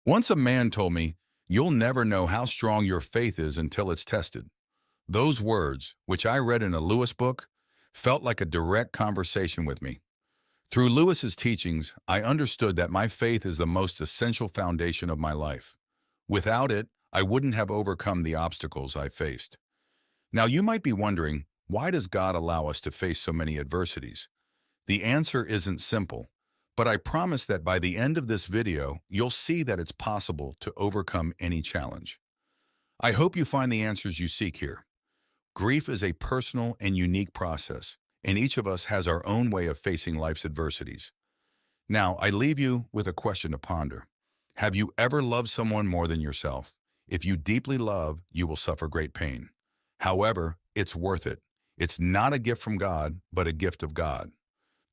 Once a man told me, "You'll never know how strong your faith is until it's tested." Those words, which I read in a Lewis book, felt like a direct conversation with me. Through Lewis's teachings, I understood that my faith is the most essential foundation of my life. Without it, I wouldn't have overcome the obstacles I faced. Now, you might be wondering, why does God allow us to face so many adversities? The answer isn't simple, but I promise that by the end of this video, you'll see that it's possible to overcome any challenge. I hope you find the answers you seek here. Grief is a personal and unique process, and each of us has our own way of facing life's adversities. Now, I leave you with a question to ponder. Have you ever loved someone more than yourself? If you deeply love, you will suffer great pain. However, it's worth it. It's not a gift from God, but a gift of God.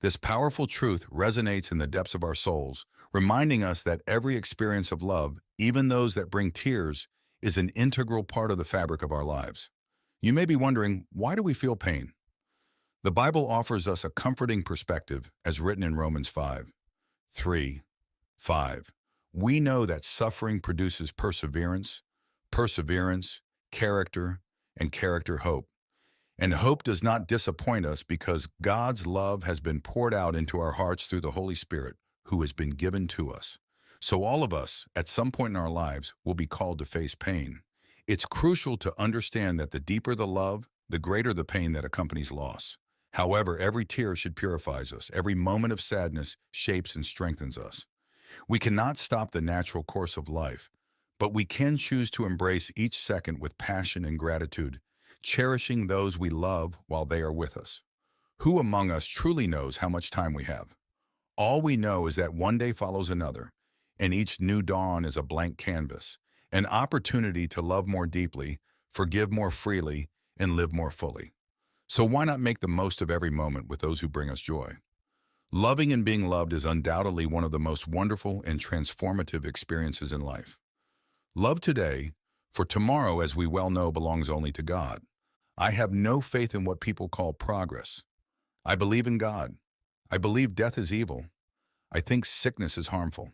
This powerful truth resonates in the depths of our souls, reminding us that every experience of love, even those that bring tears, is an integral part of the fabric of our lives. You may be wondering, why do we feel pain? The Bible offers us a comforting perspective, as written in Romans 5:3-5. We know that suffering produces perseverance, perseverance, character, and character hope. And hope does not disappoint us because God's love has been poured out into our hearts through the Holy Spirit, who has been given to us. So all of us, at some point in our lives, will be called to face pain. It's crucial to understand that the deeper the love, the greater the pain that accompanies loss. However, every tear should purify us. Every moment of sadness shapes and strengthens us. We cannot stop the natural course of life, but we can choose to embrace each second with passion and gratitude, cherishing those we love while they are with us. Who among us truly knows how much time we have? All we know is that one day follows another, and each new dawn is a blank canvas, an opportunity to love more deeply, forgive more freely, and live more fully. So why not make the most of every moment with those who bring us joy? Loving and being loved is undoubtedly one of the most wonderful and transformative experiences in life. Love today, for tomorrow, as we well know, belongs only to God. I have no faith in what people call progress. I believe in God. I believe death is evil. I think sickness is harmful.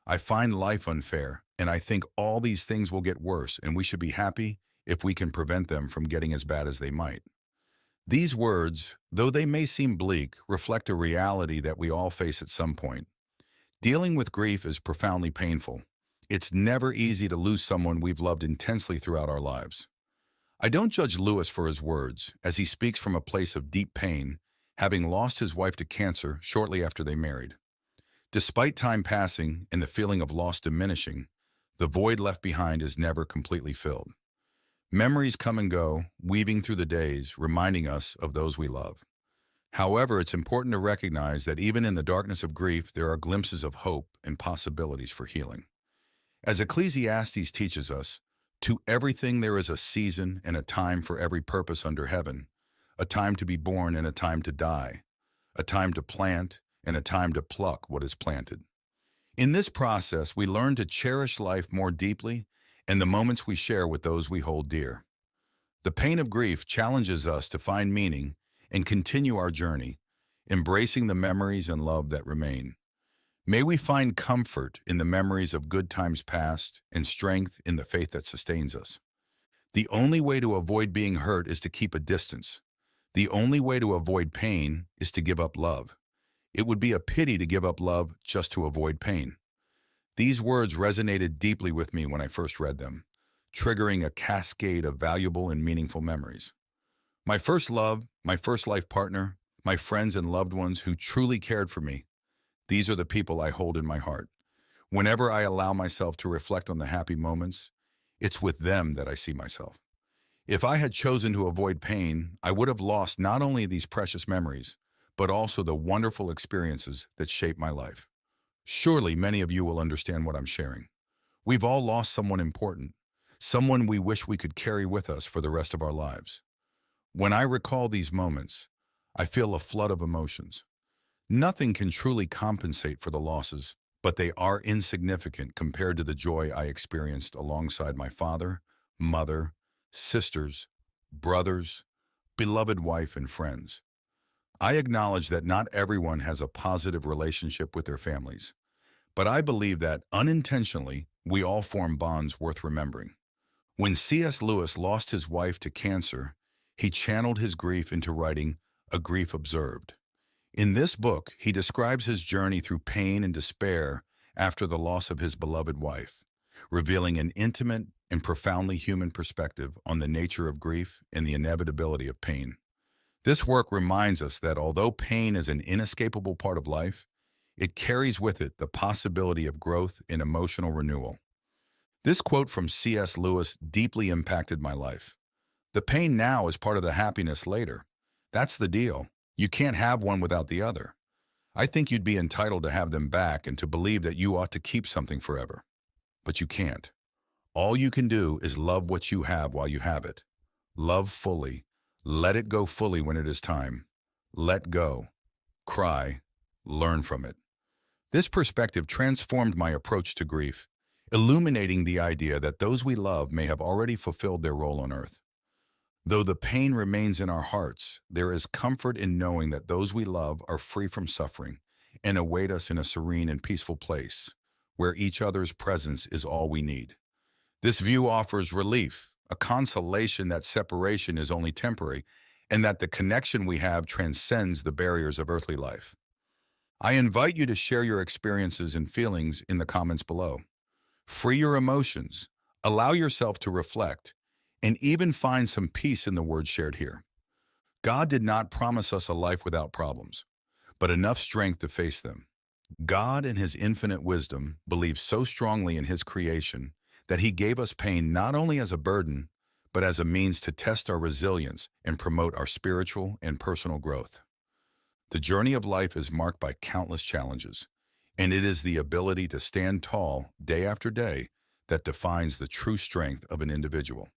I find life unfair, and I think all these things will get worse, and we should be happy if we can prevent them from getting as bad as they might. These words, though they may seem bleak, reflect a reality that we all face at some point. Dealing with grief is profoundly painful. It's never easy to lose someone we've loved intensely throughout our lives. I don't judge Lewis for his words, as he speaks from a place of deep pain, having lost his wife to cancer shortly after they married. Despite time passing and the feeling of loss diminishing, the void left behind is never completely filled. Memories come and go, weaving through the days, reminding us of those we love. However, it's important to recognize that even in the darkness of grief, there are glimpses of hope and possibilities for healing. As Ecclesiastes teaches us, to everything there is a season and a time for every purpose under heaven, a time to be born and a time to die, a time to plant and a time to pluck what is planted. In this process, we learn to cherish life more deeply and the moments we share with those we hold dear. The pain of grief challenges us to find meaning and continue our journey, embracing the memories and love that remain. May we find comfort in the memories of good times past and strength in the faith that sustains us. The only way to avoid being hurt is to keep a distance. The only way to avoid pain is to give up love. It would be a pity to give up love just to avoid pain. These words resonated deeply with me when I first read them, triggering a cascade of valuable and meaningful memories. My first love, my first life partner, my friends and loved ones who truly cared for me, these are the people I hold in my heart. Whenever I allow myself to reflect on the happy moments, it's with them that I see myself. If I had chosen to avoid pain, I would have lost not only these precious memories, but also the wonderful experiences that shaped my life. Surely many of you will understand what I'm sharing. We've all lost someone important, someone we wish we could carry with us for the rest of our lives. When I recall these moments, I feel a flood of emotions. Nothing can truly compensate for the losses, but they are insignificant compared to the joy I experienced alongside my father, mother, sisters, brothers, beloved wife, and friends. I acknowledge that not everyone has a positive relationship with their families, but I believe that unintentionally, we all form bonds worth remembering. When C.S. Lewis lost his wife to cancer, he channeled his grief into writing A Grief Observed. In this book, he describes his journey through pain and despair after the loss of his beloved wife, revealing an intimate and profoundly human perspective on the nature of grief and the inevitability of pain. This work reminds us that although pain is an inescapable part of life, it carries with it the possibility of growth and emotional renewal. This quote from C.S. Lewis deeply impacted my life. The pain now is part of the happiness later. That's the deal. You can't have one without the other. I think you'd be entitled to have them back and to believe that you ought to keep something forever. But you can't. All you can do is love what you have while you have it. Love fully. Let it go fully when it is time. Let go. Cry. Learn from it. This perspective transformed my approach to grief, illuminating the idea that those we love may have already fulfilled their role on earth. Though the pain remains in our hearts, there is comfort in knowing that those we love are free from suffering and await us in a serene and peaceful place, where each other's presence is all we need. This view offers relief, a consolation that separation is only temporary, and that the connection we have transcends the barriers of earthly life. I invite you to share your experiences and feelings in the comments below. Free your emotions, allow yourself to reflect, and even find some peace in the words shared here. God did not promise us a life without problems, but enough strength to face them. God, in his infinite wisdom, believes so strongly in his creation that he gave us pain not only as a burden, but as a means to test our resilience and promote our spiritual and personal growth. The journey of life is marked by countless challenges, and it is the ability to stand tall day after day that defines the true strength of an individual.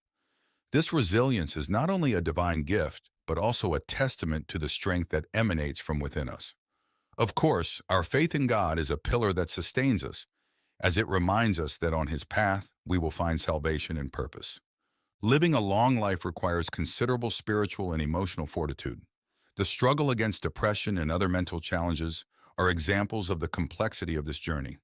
This resilience is not only a divine gift, but also a testament to the strength that emanates from within us. Of course, our faith in God is a pillar that sustains us, as it reminds us that on his path we will find salvation and purpose. Living a long life requires considerable spiritual and emotional fortitude. The struggle against depression and other mental challenges are examples of the complexity of this journey.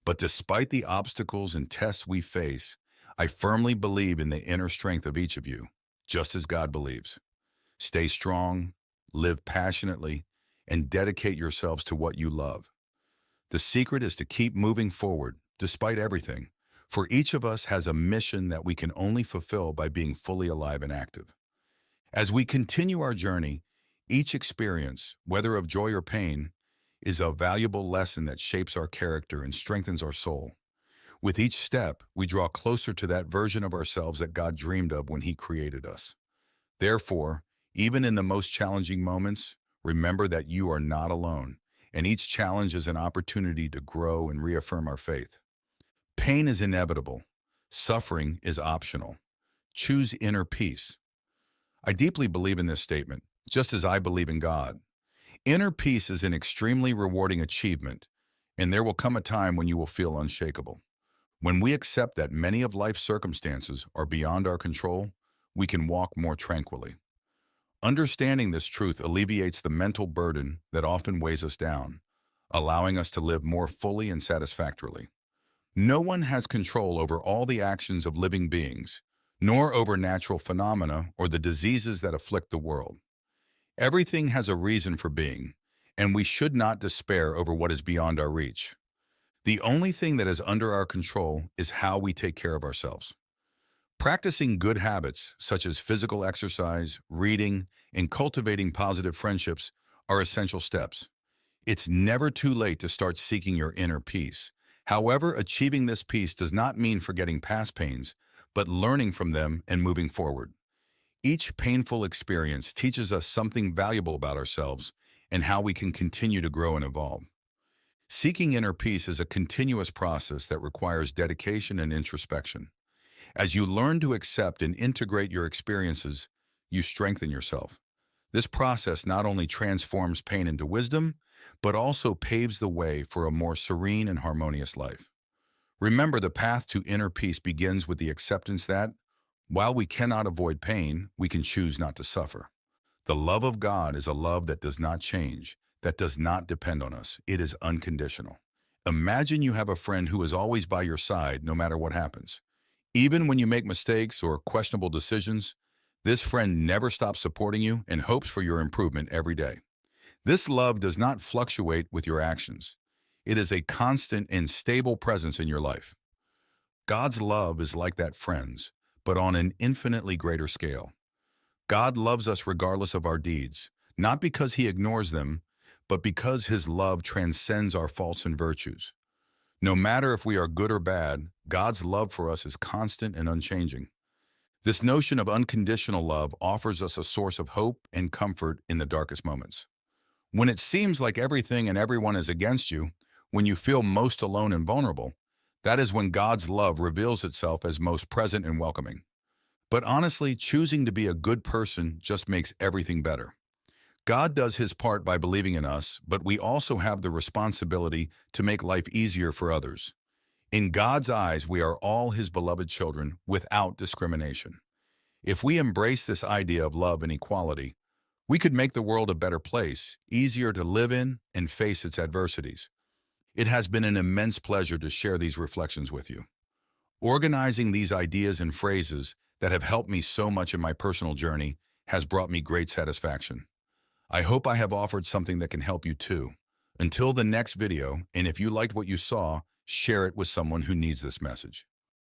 But despite the obstacles and tests we face, I firmly believe in the inner strength of each of you, just as God believes. Stay strong, live passionately, and dedicate yourselves to what you love. The secret is to keep moving forward, despite everything, for each of us has a mission that we can only fulfill by being fully alive and active. As we continue our journey, each experience, whether of joy or pain, is a valuable lesson that shapes our character and strengthens our soul. With each step, we draw closer to that version of ourselves that God dreamed of when he created us. Therefore, even in the most challenging moments, remember that you are not alone, and each challenge is an opportunity to grow and reaffirm our faith. Pain is inevitable. Suffering is optional. Choose inner peace. I deeply believe in this statement, just as I believe in God. Inner peace is an extremely rewarding achievement, and there will come a time when you will feel unshakable. When we accept that many of life's circumstances are beyond our control, we can walk more tranquilly. Understanding this truth alleviates the mental burden that often weighs us down, allowing us to live more fully and satisfactorily. No one has control over all the actions of living beings, nor over natural phenomena or the diseases that afflict the world. Everything has a reason for being, and we should not despair over what is beyond our reach. The only thing that is under our control is how we take care of ourselves. Practicing good habits, such as physical exercise, reading, and cultivating positive friendships, are essential steps. It's never too late to start seeking your inner peace. However, achieving this peace does not mean forgetting past pains, but learning from them and moving forward. Each painful experience teaches us something valuable about ourselves and how we can continue to grow and evolve. Seeking inner peace is a continuous process that requires dedication and introspection. As you learn to accept and integrate your experiences, you strengthen yourself. This process not only transforms pain into wisdom, but also paves the way for a more serene and harmonious life. Remember, the path to inner peace begins with the acceptance that, while we cannot avoid pain, we can choose not to suffer. The love of God is a love that does not change, that does not depend on us. It is unconditional. Imagine you have a friend who is always by your side no matter what happens. Even when you make mistakes or questionable decisions, this friend never stops supporting you and hopes for your improvement every day. This love does not fluctuate with your actions. It is a constant and stable presence in your life. God's love is like that friend's, but on an infinitely greater scale. God loves us regardless of our deeds, not because he ignores them, but because his love transcends our faults and virtues. No matter if we are good or bad, God's love for us is constant and unchanging. This notion of unconditional love offers us a source of hope and comfort in the darkest moments. When it seems like everything and everyone is against you, when you feel most alone and vulnerable, that is when God's love reveals itself as most present and welcoming. But honestly, choosing to be a good person just makes everything better. God does his part by believing in us, but we also have the responsibility to make life easier for others. In God's eyes, we are all his beloved children without discrimination. If we embrace this idea of love and equality, we could make the world a better place, easier to live in and face its adversities. It has been an immense pleasure to share these reflections with you. Organizing these ideas and phrases that have helped me so much in my personal journey has brought me great satisfaction. I hope I have offered something that can help you too. Until the next video, and if you liked what you saw, share it with someone who needs this message.